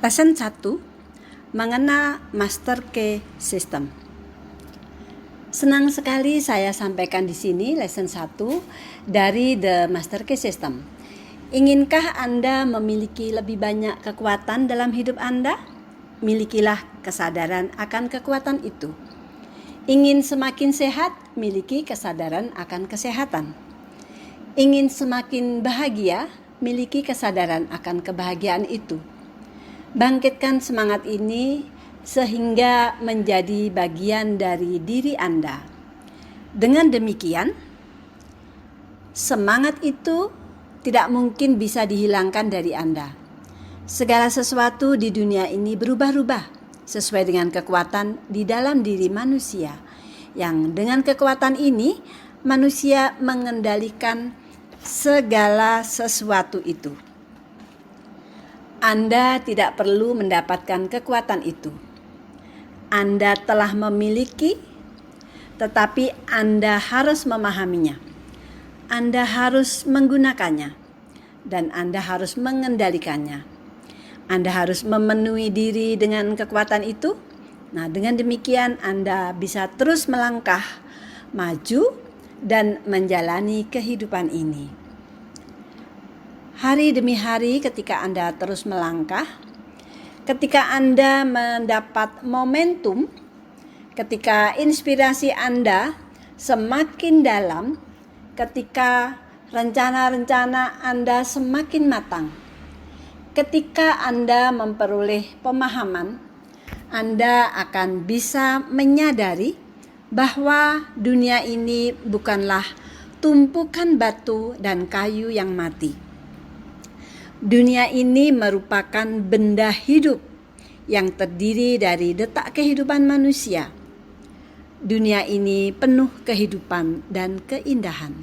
Lesson 1, mengenal Master Key System. Senang sekali saya sampaikan di sini lesson 1 dari The Master Key System. Inginkah Anda memiliki lebih banyak kekuatan dalam hidup Anda? Milikilah kesadaran akan kekuatan itu. Ingin semakin sehat? Miliki kesadaran akan kesehatan. Ingin semakin bahagia? Miliki kesadaran akan kebahagiaan itu. Bangkitkan semangat ini sehingga menjadi bagian dari diri Anda. Dengan demikian, semangat itu tidak mungkin bisa dihilangkan dari Anda. Segala sesuatu di dunia ini berubah-ubah sesuai dengan kekuatan di dalam diri manusia, yang dengan kekuatan ini manusia mengendalikan segala sesuatu itu. Anda tidak perlu mendapatkan kekuatan itu. Anda telah memiliki, tetapi Anda harus memahaminya. Anda harus menggunakannya, dan Anda harus mengendalikannya. Anda harus memenuhi diri dengan kekuatan itu. Nah, dengan demikian Anda bisa terus melangkah maju dan menjalani kehidupan ini. Hari demi hari ketika Anda terus melangkah, ketika Anda mendapat momentum, ketika inspirasi Anda semakin dalam, ketika rencana-rencana Anda semakin matang, ketika Anda memperoleh pemahaman, Anda akan bisa menyadari bahwa dunia ini bukanlah tumpukan batu dan kayu yang mati. Dunia ini merupakan benda hidup yang terdiri dari detak kehidupan manusia. Dunia ini penuh kehidupan dan keindahan.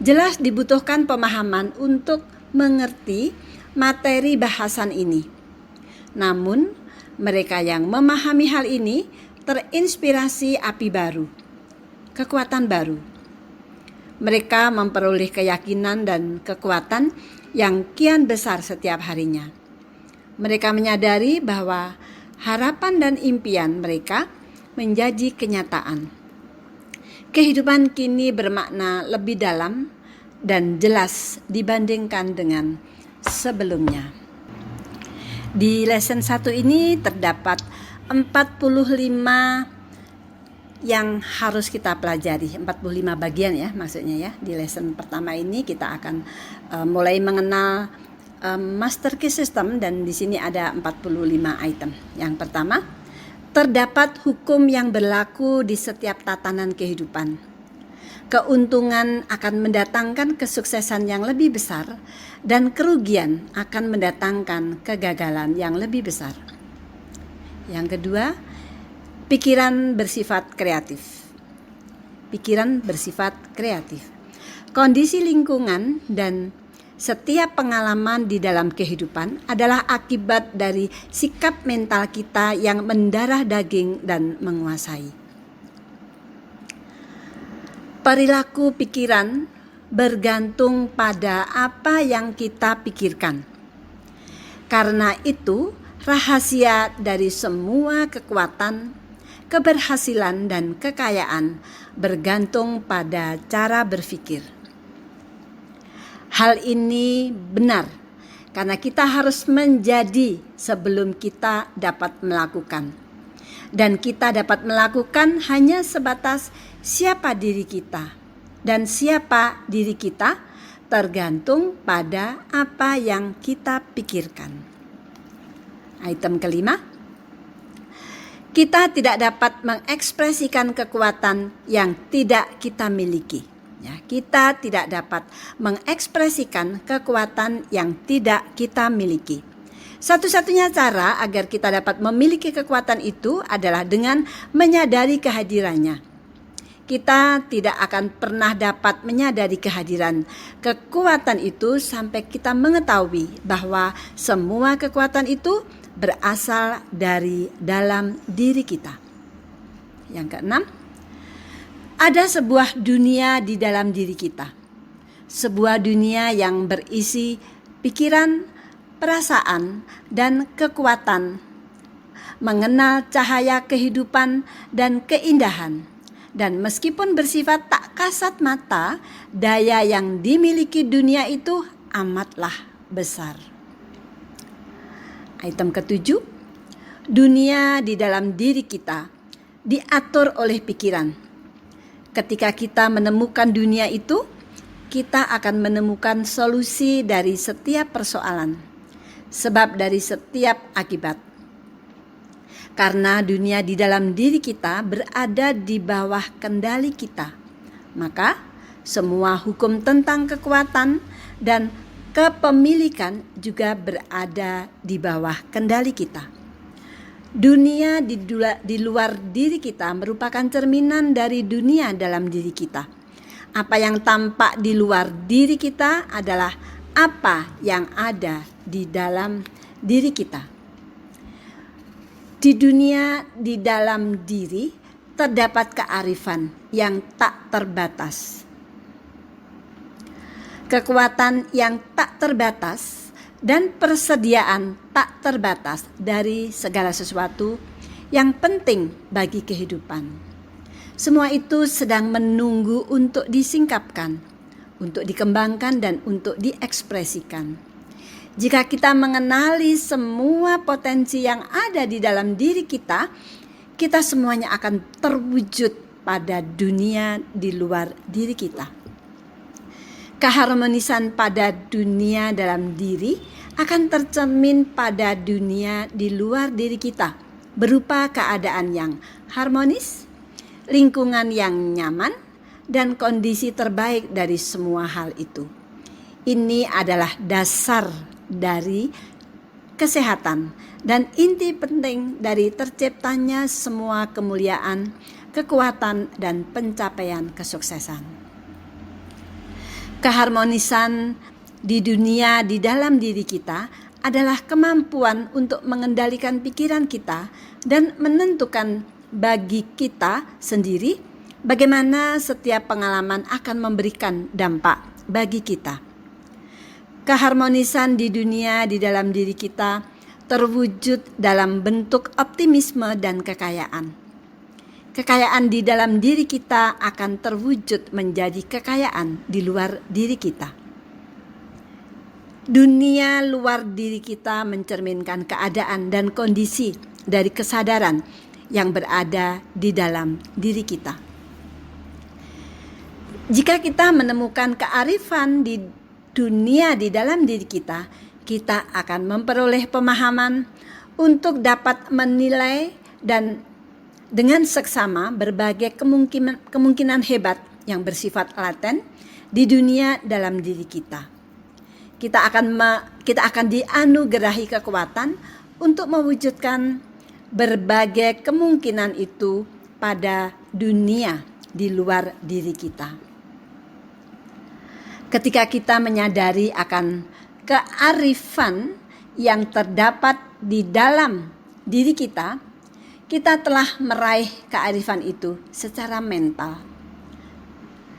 Jelas dibutuhkan pemahaman untuk mengerti materi bahasan ini. Namun, mereka yang memahami hal ini terinspirasi api baru, kekuatan baru. Mereka memperoleh keyakinan dan kekuatan yang kian besar setiap harinya. Mereka menyadari bahwa harapan dan impian mereka menjadi kenyataan. Kehidupan kini bermakna lebih dalam dan jelas dibandingkan dengan sebelumnya. Di lesson 1 ini terdapat 45 yang harus kita pelajari, 45 bagian ya maksudnya ya. Di lesson pertama ini kita akan mulai mengenal Master Key System, dan di sini ada 45 item. Yang pertama, terdapat hukum yang berlaku di setiap tatanan kehidupan. Keuntungan akan mendatangkan kesuksesan yang lebih besar, dan kerugian akan mendatangkan kegagalan yang lebih besar. Yang kedua, pikiran bersifat kreatif. Pikiran bersifat kreatif. Kondisi lingkungan dan setiap pengalaman di dalam kehidupan adalah akibat dari sikap mental kita yang mendarah daging dan menguasai. Perilaku pikiran bergantung pada apa yang kita pikirkan. Karena itu, rahasia dari semua kekuatan, keberhasilan, dan kekayaan bergantung pada cara berpikir. Hal ini benar karena kita harus menjadi sebelum kita dapat melakukan. Dan kita dapat melakukan hanya sebatas siapa diri kita. Dan siapa diri kita tergantung pada apa yang kita pikirkan. Item kelima, kita tidak dapat mengekspresikan kekuatan yang tidak kita miliki. Ya, kita tidak dapat mengekspresikan kekuatan yang tidak kita miliki. Satu-satunya cara agar kita dapat memiliki kekuatan itu adalah dengan menyadari kehadirannya. Kita tidak akan pernah dapat menyadari kehadiran kekuatan itu sampai kita mengetahui bahwa semua kekuatan itu berasal dari dalam diri kita. Yang keenam, ada sebuah dunia di dalam diri kita. Sebuah dunia yang berisi pikiran, perasaan, dan kekuatan, mengenal cahaya kehidupan dan keindahan. Dan meskipun bersifat tak kasat mata, daya yang dimiliki dunia itu amatlah besar. Item ketujuh, dunia di dalam diri kita diatur oleh pikiran. Ketika kita menemukan dunia itu, kita akan menemukan solusi dari setiap persoalan, sebab dari setiap akibat. Karena dunia di dalam diri kita berada di bawah kendali kita, maka semua hukum tentang kekuatan dan kepemilikan juga berada di bawah kendali kita. Dunia di luar diri kita merupakan cerminan dari dunia dalam diri kita. Apa yang tampak di luar diri kita adalah apa yang ada di dalam diri kita. Di dunia di dalam diri terdapat kearifan yang tak terbatas, kekuatan yang tak terbatas, dan persediaan tak terbatas dari segala sesuatu yang penting bagi kehidupan. Semua itu sedang menunggu untuk disingkapkan, untuk dikembangkan, dan untuk diekspresikan. Jika kita mengenali semua potensi yang ada di dalam diri kita, kita semuanya akan terwujud pada dunia di luar diri kita. Keharmonisan pada dunia dalam diri akan tercermin pada dunia di luar diri kita, berupa keadaan yang harmonis, lingkungan yang nyaman, dan kondisi terbaik dari semua hal itu. Ini adalah dasar dari kesehatan dan inti penting dari terciptanya semua kemuliaan, kekuatan, dan pencapaian kesuksesan. Keharmonisan di dunia di dalam diri kita adalah kemampuan untuk mengendalikan pikiran kita dan menentukan bagi kita sendiri bagaimana setiap pengalaman akan memberikan dampak bagi kita. Keharmonisan di dunia di dalam diri kita terwujud dalam bentuk optimisme dan kekayaan. Kekayaan di dalam diri kita akan terwujud menjadi kekayaan di luar diri kita. Dunia luar diri kita mencerminkan keadaan dan kondisi dari kesadaran yang berada di dalam diri kita. Jika kita menemukan kearifan di dunia di dalam diri kita, kita akan memperoleh pemahaman untuk dapat menilai dan dengan seksama berbagai kemungkinan hebat yang bersifat laten di dunia dalam diri kita. Kita akan dianugerahi kekuatan untuk mewujudkan berbagai kemungkinan itu pada dunia di luar diri kita. Ketika kita menyadari akan kearifan yang terdapat di dalam diri kita, kita telah meraih kearifan itu secara mental.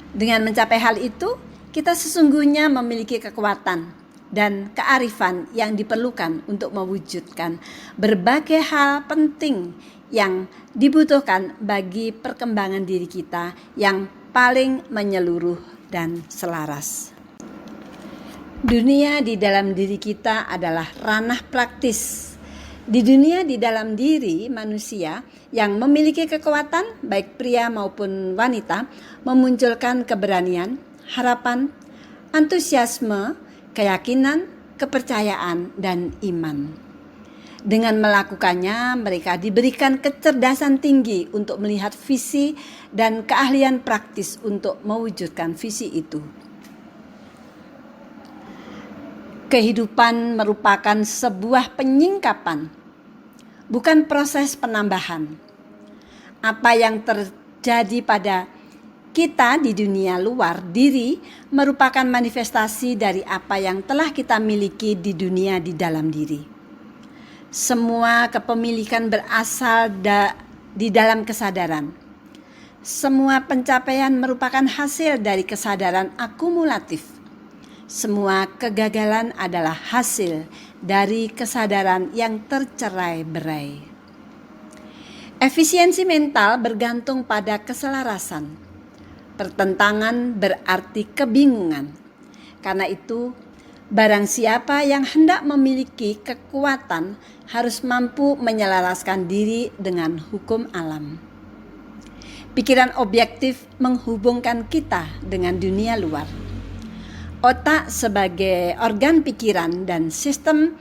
Dengan mencapai hal itu, kita sesungguhnya memiliki kekuatan dan kearifan yang diperlukan untuk mewujudkan berbagai hal penting yang dibutuhkan bagi perkembangan diri kita yang paling menyeluruh dan selaras. Dunia di dalam diri kita adalah ranah praktis. Di dunia di dalam diri manusia yang memiliki kekuatan, baik pria maupun wanita, memunculkan keberanian, harapan, antusiasme, keyakinan, kepercayaan, dan iman. Dengan melakukannya, mereka diberikan kecerdasan tinggi untuk melihat visi dan keahlian praktis untuk mewujudkan visi itu. Kehidupan merupakan sebuah penyingkapan, bukan proses penambahan. Apa yang terjadi pada kita di dunia luar diri merupakan manifestasi dari apa yang telah kita miliki di dunia di dalam diri. Semua kepemilikan berasal di dalam kesadaran. Semua pencapaian merupakan hasil dari kesadaran akumulatif. Semua kegagalan adalah hasil dari kesadaran yang tercerai-berai. Efisiensi mental bergantung pada keselarasan. Pertentangan berarti kebingungan. Karena itu, barang siapa yang hendak memiliki kekuatan harus mampu menyelaraskan diri dengan hukum alam. Pikiran objektif menghubungkan kita dengan dunia luar. Otak sebagai organ pikiran dan sistem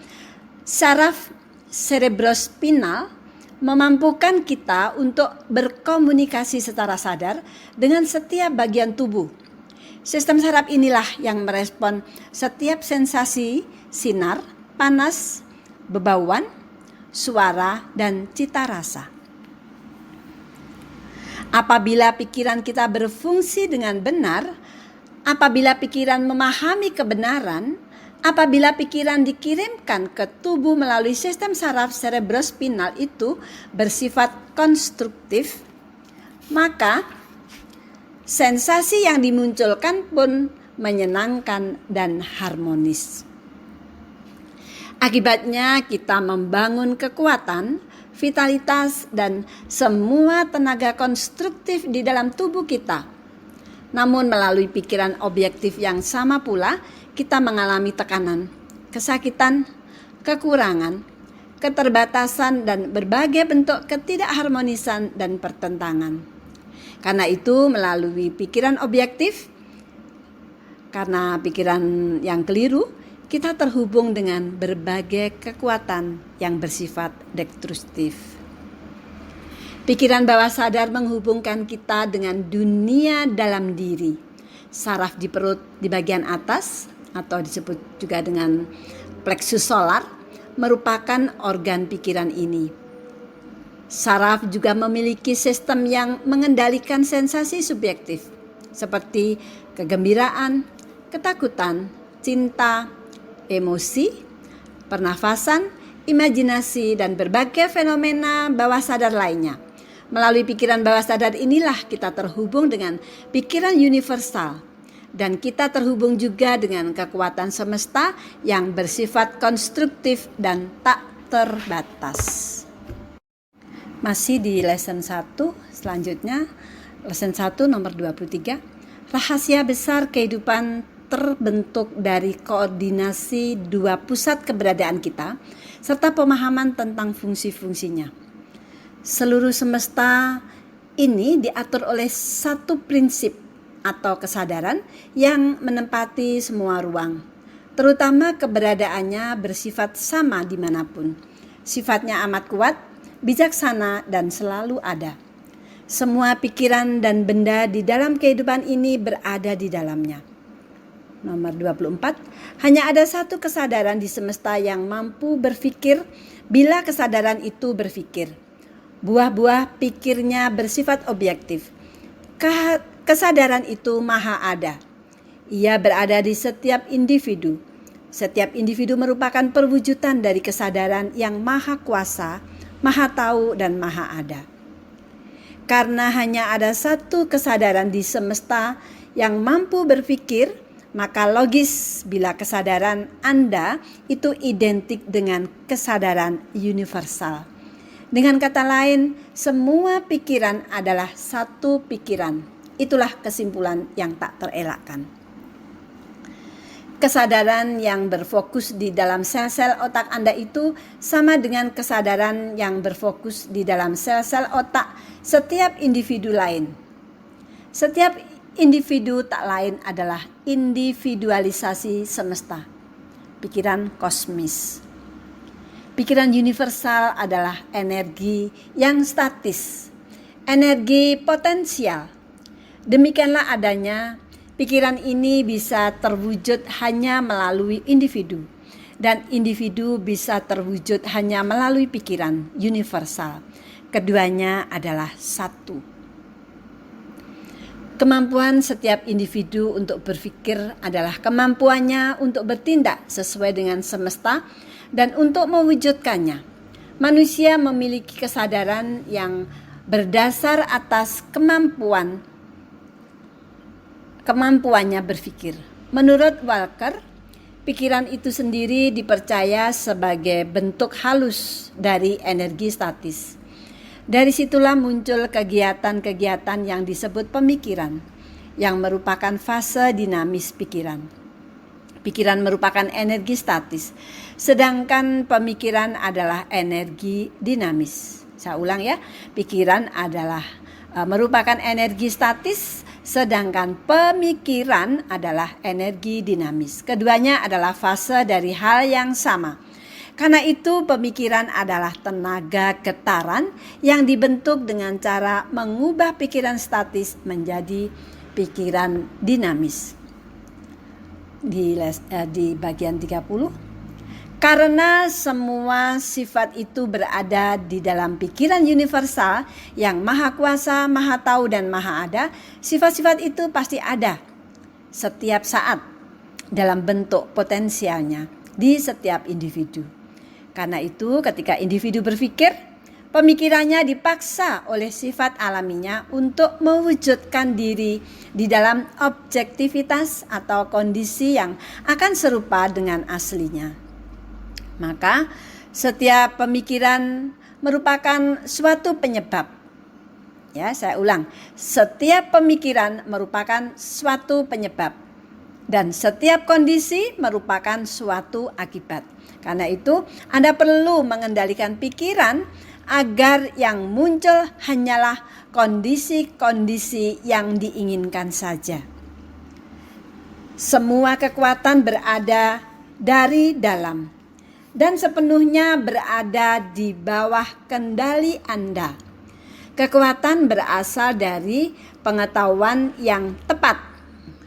saraf cerebrospinal memampukan kita untuk berkomunikasi secara sadar dengan setiap bagian tubuh. Sistem saraf inilah yang merespon setiap sensasi, sinar, panas, bebauan, suara, dan cita rasa. Apabila pikiran kita berfungsi dengan benar, apabila pikiran memahami kebenaran, apabila pikiran dikirimkan ke tubuh melalui sistem saraf cerebrospinal itu bersifat konstruktif, maka sensasi yang dimunculkan pun menyenangkan dan harmonis. Akibatnya kita membangun kekuatan, vitalitas, dan semua tenaga konstruktif di dalam tubuh kita. Namun melalui pikiran objektif yang sama pula, kita mengalami tekanan, kesakitan, kekurangan, keterbatasan, dan berbagai bentuk ketidakharmonisan dan pertentangan. Karena itu melalui pikiran objektif, karena pikiran yang keliru, kita terhubung dengan berbagai kekuatan yang bersifat destruktif. Pikiran bawah sadar menghubungkan kita dengan dunia dalam diri. Saraf di perut di bagian atas atau disebut juga dengan plexus solar merupakan organ pikiran ini. Saraf juga memiliki sistem yang mengendalikan sensasi subjektif seperti kegembiraan, ketakutan, cinta, emosi, pernafasan, imajinasi, dan berbagai fenomena bawah sadar lainnya. Melalui pikiran bawah sadar inilah kita terhubung dengan pikiran universal dan kita terhubung juga dengan kekuatan semesta yang bersifat konstruktif dan tak terbatas. Masih di lesson 1, selanjutnya lesson 1 nomor 23. Rahasia besar kehidupan terbentuk dari koordinasi dua pusat keberadaan kita serta pemahaman tentang fungsi-fungsinya. Seluruh semesta ini diatur oleh satu prinsip atau kesadaran yang menempati semua ruang, terutama keberadaannya bersifat sama dimanapun. Sifatnya amat kuat, bijaksana, dan selalu ada. Semua pikiran dan benda di dalam kehidupan ini berada di dalamnya. Nomor 24, hanya ada satu kesadaran di semesta yang mampu berpikir bila kesadaran itu berpikir. Buah-buah pikirnya bersifat objektif. Kesadaran itu maha ada. Ia berada di setiap individu. Setiap individu merupakan perwujudan dari kesadaran yang maha kuasa, maha tahu, dan maha ada. Karena hanya ada satu kesadaran di semesta yang mampu berpikir, maka logis bila kesadaran Anda itu identik dengan kesadaran universal. Dengan kata lain, semua pikiran adalah satu pikiran. Itulah kesimpulan yang tak terelakkan. Kesadaran yang berfokus di dalam sel-sel otak Anda itu sama dengan kesadaran yang berfokus di dalam sel-sel otak setiap individu lain. Setiap individu tak lain adalah individualisasi semesta, pikiran kosmis. Pikiran universal adalah energi yang statis, energi potensial. Demikianlah adanya, pikiran ini bisa terwujud hanya melalui individu, dan individu bisa terwujud hanya melalui pikiran universal. Keduanya adalah satu. Kemampuan setiap individu untuk berpikir adalah kemampuannya untuk bertindak sesuai dengan semesta dan untuk mewujudkannya. Manusia memiliki kesadaran yang berdasar atas kemampuannya berpikir. Menurut Walker, pikiran itu sendiri dipercaya sebagai bentuk halus dari energi statis. Dari situlah muncul kegiatan-kegiatan yang disebut pemikiran, yang merupakan fase dinamis pikiran. Pikiran merupakan energi statis, sedangkan pemikiran adalah energi dinamis. Saya ulang ya, pikiran adalah merupakan energi statis, sedangkan pemikiran adalah energi dinamis. Keduanya adalah fase dari hal yang sama. Karena itu pemikiran adalah tenaga getaran yang dibentuk dengan cara mengubah pikiran statis menjadi pikiran dinamis. Di bagian 30, karena semua sifat itu berada di dalam pikiran universal yang maha kuasa, maha tahu, dan maha ada, sifat-sifat itu pasti ada setiap saat dalam bentuk potensialnya di setiap individu. Karena itu ketika individu berpikir, pemikirannya dipaksa oleh sifat alaminya untuk mewujudkan diri di dalam objektivitas atau kondisi yang akan serupa dengan aslinya. Maka setiap pemikiran merupakan suatu penyebab. Ya, saya ulang. Setiap pemikiran merupakan suatu penyebab. Dan setiap kondisi merupakan suatu akibat. Karena itu, Anda perlu mengendalikan pikiran agar yang muncul hanyalah kondisi-kondisi yang diinginkan saja. Semua kekuatan berada dari dalam dan sepenuhnya berada di bawah kendali Anda. Kekuatan berasal dari pengetahuan yang tepat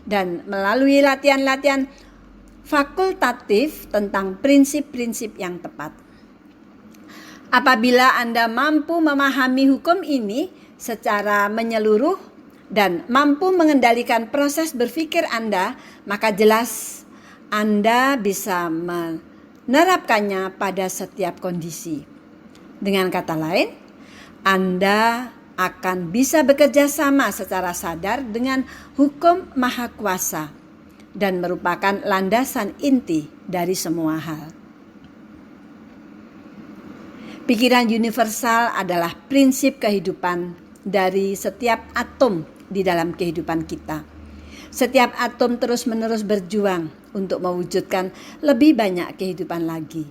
dan melalui latihan-latihan fakultatif tentang prinsip-prinsip yang tepat. Apabila Anda mampu memahami hukum ini secara menyeluruh dan mampu mengendalikan proses berpikir Anda, maka jelas Anda bisa menerapkannya pada setiap kondisi. Dengan kata lain, Anda akan bisa bekerja sama secara sadar dengan hukum maha kuasa dan merupakan landasan inti dari semua hal. Pikiran universal adalah prinsip kehidupan dari setiap atom di dalam kehidupan kita. Setiap atom terus-menerus berjuang untuk mewujudkan lebih banyak kehidupan lagi.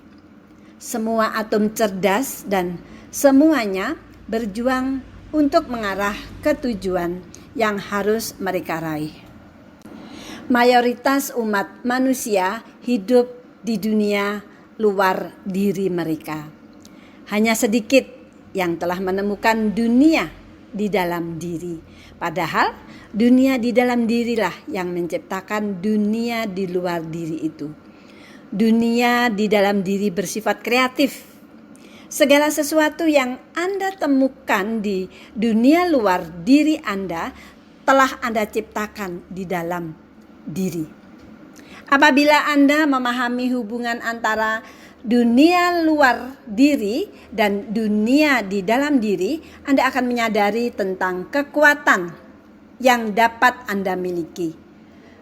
Semua atom cerdas dan semuanya berjuang untuk mengarah ke tujuan yang harus mereka raih. Mayoritas umat manusia hidup di dunia luar diri mereka. Hanya sedikit yang telah menemukan dunia di dalam diri. Padahal dunia di dalam dirilah yang menciptakan dunia di luar diri itu. Dunia di dalam diri bersifat kreatif. Segala sesuatu yang Anda temukan di dunia luar diri Anda telah Anda ciptakan di dalam diri. Apabila Anda memahami hubungan antara dunia luar diri dan dunia di dalam diri, Anda akan menyadari tentang kekuatan yang dapat Anda miliki.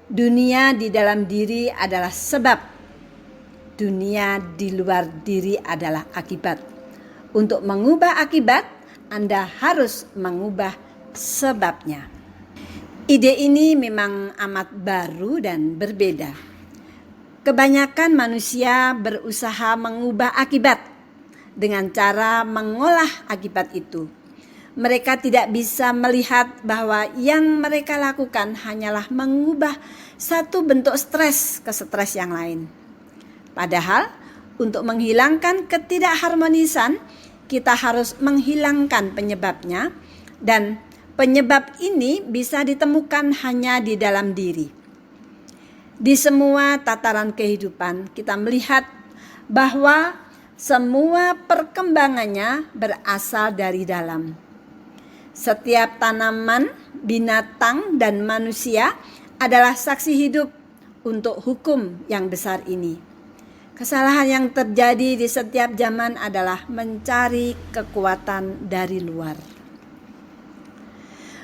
Dunia di dalam diri adalah sebab, dunia di luar diri adalah akibat. Untuk mengubah akibat, Anda harus mengubah sebabnya. Ide ini memang amat baru dan berbeda. Kebanyakan manusia berusaha mengubah akibat dengan cara mengolah akibat itu. Mereka tidak bisa melihat bahwa yang mereka lakukan hanyalah mengubah satu bentuk stres ke stres yang lain. Padahal, untuk menghilangkan ketidakharmonisan, kita harus menghilangkan penyebabnya, dan penyebab ini bisa ditemukan hanya di dalam diri. Di semua tataran kehidupan kita melihat bahwa semua perkembangannya berasal dari dalam. Setiap tanaman, binatang, dan manusia adalah saksi hidup untuk hukum yang besar ini. Kesalahan yang terjadi di setiap zaman adalah mencari kekuatan dari luar.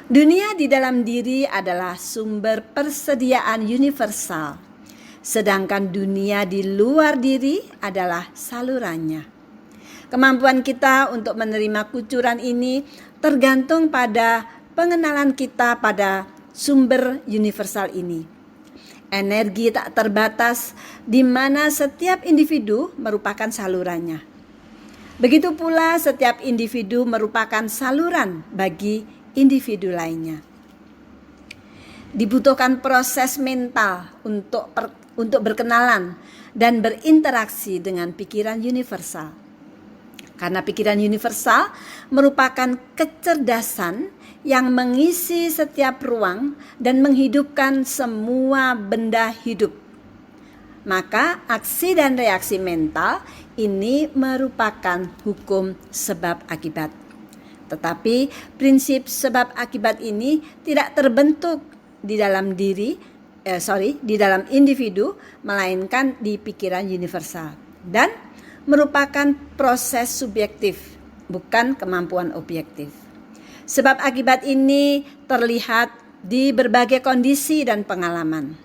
Dunia di dalam diri adalah sumber persediaan universal. sedangkan dunia di luar diri adalah salurannya. Kemampuan kita untuk menerima kucuran ini tergantung pada pengenalan kita pada sumber universal ini. Energi tak terbatas di mana setiap individu merupakan salurannya. Begitu pula setiap individu merupakan saluran bagi individu lainnya. Dibutuhkan proses mental untuk berkenalan dan berinteraksi dengan pikiran universal. Karena pikiran universal merupakan kecerdasan yang mengisi setiap ruang dan menghidupkan semua benda hidup. Maka aksi dan reaksi mental ini merupakan hukum sebab akibat. Tetapi prinsip sebab akibat ini tidak terbentuk di dalam di dalam individu, melainkan di pikiran universal dan merupakan proses subjektif, bukan kemampuan objektif. Sebab akibat ini terlihat di berbagai kondisi dan pengalaman.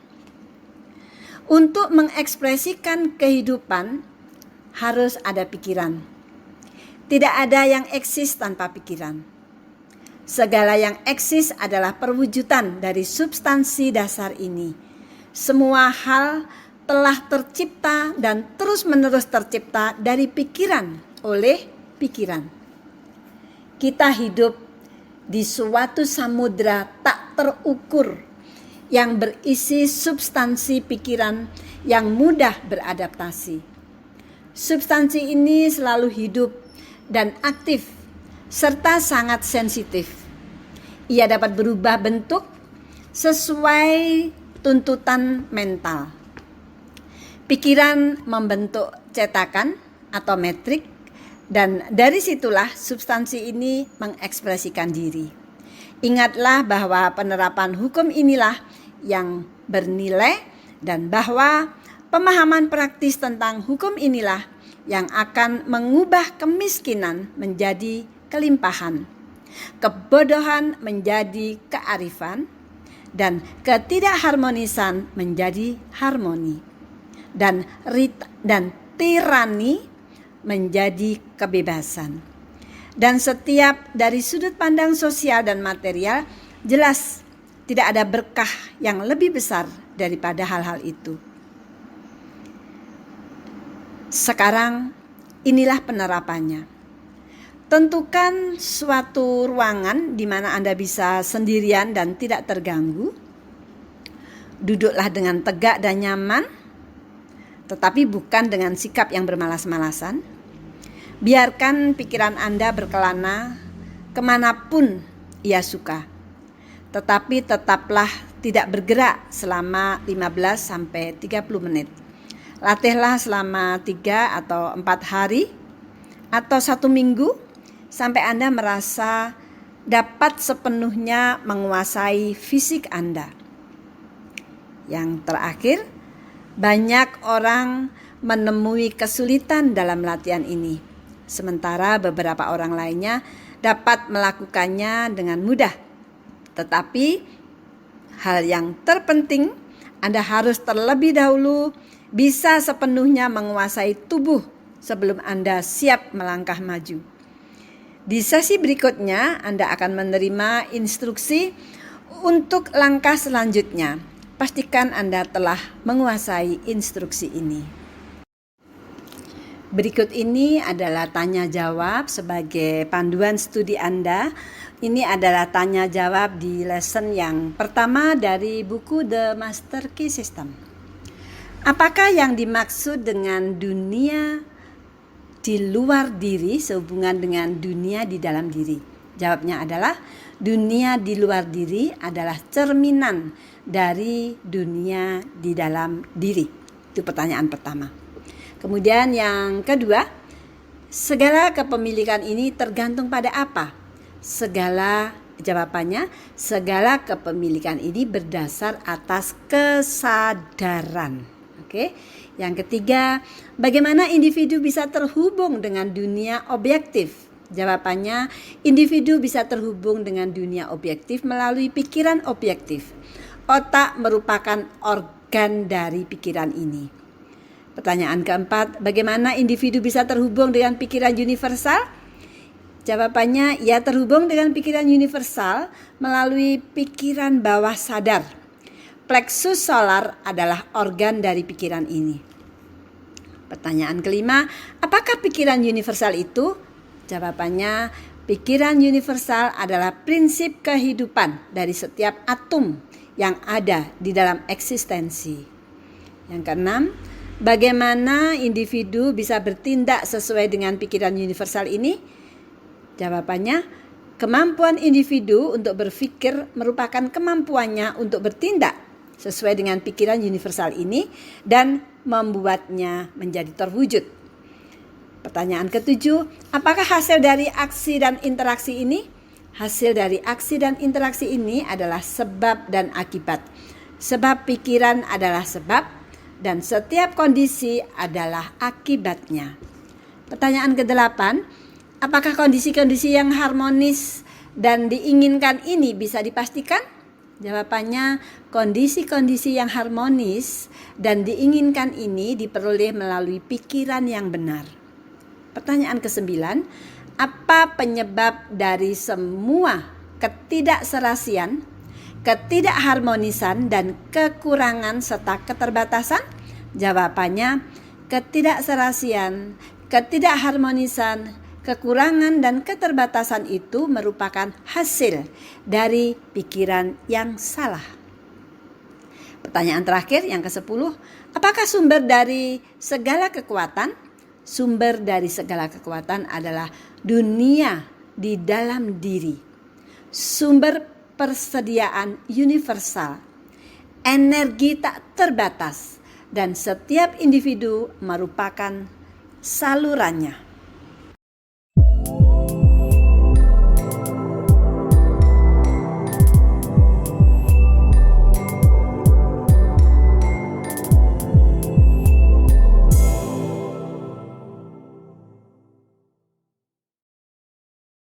Untuk mengekspresikan kehidupan harus ada pikiran. Tidak ada yang eksis tanpa pikiran. Segala yang eksis adalah perwujudan dari substansi dasar ini. Semua hal telah tercipta dan terus-menerus tercipta dari pikiran oleh pikiran. Kita hidup di suatu samudra tak terukur yang berisi substansi pikiran yang mudah beradaptasi. Substansi ini selalu hidup dan aktif serta sangat sensitif. Ia dapat berubah bentuk sesuai tuntutan mental. Pikiran membentuk cetakan atau metrik, dan dari situlah substansi ini mengekspresikan diri. Ingatlah bahwa penerapan hukum inilah yang bernilai dan bahwa pemahaman praktis tentang hukum inilah yang akan mengubah kemiskinan menjadi kelimpahan, kebodohan menjadi kearifan, dan ketidakharmonisan menjadi harmoni, dan tirani menjadi kebebasan. Dan setiap dari sudut pandang sosial dan material, jelas tidak ada berkah yang lebih besar daripada hal-hal itu. Sekarang inilah penerapannya. Tentukan suatu ruangan di mana Anda bisa sendirian dan tidak terganggu. Duduklah dengan tegak dan nyaman, tetapi bukan dengan sikap yang bermalas-malasan. Biarkan pikiran Anda berkelana kemanapun ia suka. Tetapi tetaplah tidak bergerak selama 15-30 menit. Latihlah selama 3 atau 4 hari atau 1 minggu sampai Anda merasa dapat sepenuhnya menguasai fisik Anda. Yang terakhir, banyak orang menemui kesulitan dalam latihan ini. Sementara beberapa orang lainnya dapat melakukannya dengan mudah. Tetapi hal yang terpenting, Anda harus terlebih dahulu bisa sepenuhnya menguasai tubuh sebelum Anda siap melangkah maju. Di sesi berikutnya, Anda akan menerima instruksi untuk langkah selanjutnya. Pastikan Anda telah menguasai instruksi ini. Berikut ini adalah tanya jawab sebagai panduan studi Anda. Ini adalah tanya jawab di lesson yang pertama dari buku The Master Key System. Apakah yang dimaksud dengan dunia di luar diri sehubungan dengan dunia di dalam diri? Jawabnya adalah dunia di luar diri adalah cerminan dari dunia di dalam diri. Itu pertanyaan pertama. Kemudian yang kedua, segala kepemilikan ini tergantung pada apa? Jawabannya, segala kepemilikan ini berdasar atas kesadaran. Oke. Yang ketiga, bagaimana individu bisa terhubung dengan dunia objektif? Jawabannya, individu bisa terhubung dengan dunia objektif melalui pikiran objektif. Otak merupakan organ organ dari pikiran ini. Pertanyaan keempat, bagaimana individu bisa terhubung dengan pikiran universal? Jawabannya, ia terhubung dengan pikiran universal melalui pikiran bawah sadar. Plexus solar adalah organ dari pikiran ini. Pertanyaan kelima, apakah pikiran universal itu? Jawabannya, pikiran universal adalah prinsip kehidupan dari setiap atom yang ada di dalam eksistensi. Yang keenam, bagaimana individu bisa bertindak sesuai dengan pikiran universal ini? Jawabannya, kemampuan individu untuk berpikir merupakan kemampuannya untuk bertindak sesuai dengan pikiran universal ini dan membuatnya menjadi terwujud. Pertanyaan ketujuh, apakah hasil dari aksi dan interaksi ini? Hasil dari aksi dan interaksi ini adalah sebab dan akibat. Sebab pikiran adalah sebab dan setiap kondisi adalah akibatnya. Pertanyaan ke-8, apakah kondisi-kondisi yang harmonis dan diinginkan ini bisa dipastikan? Jawabannya, kondisi-kondisi yang harmonis dan diinginkan ini diperoleh melalui pikiran yang benar. Pertanyaan ke-9, apa penyebab dari semua ketidakserasian, ketidakharmonisan, dan kekurangan serta keterbatasan? Jawabannya, ketidakserasian, ketidakharmonisan, kekurangan, dan keterbatasan itu merupakan hasil dari pikiran yang salah. Pertanyaan terakhir yang ke-10, apakah sumber dari segala kekuatan? Sumber dari segala kekuatan adalah dunia di dalam diri. Sumber persediaan universal, energi tak terbatas, dan setiap individu merupakan salurannya.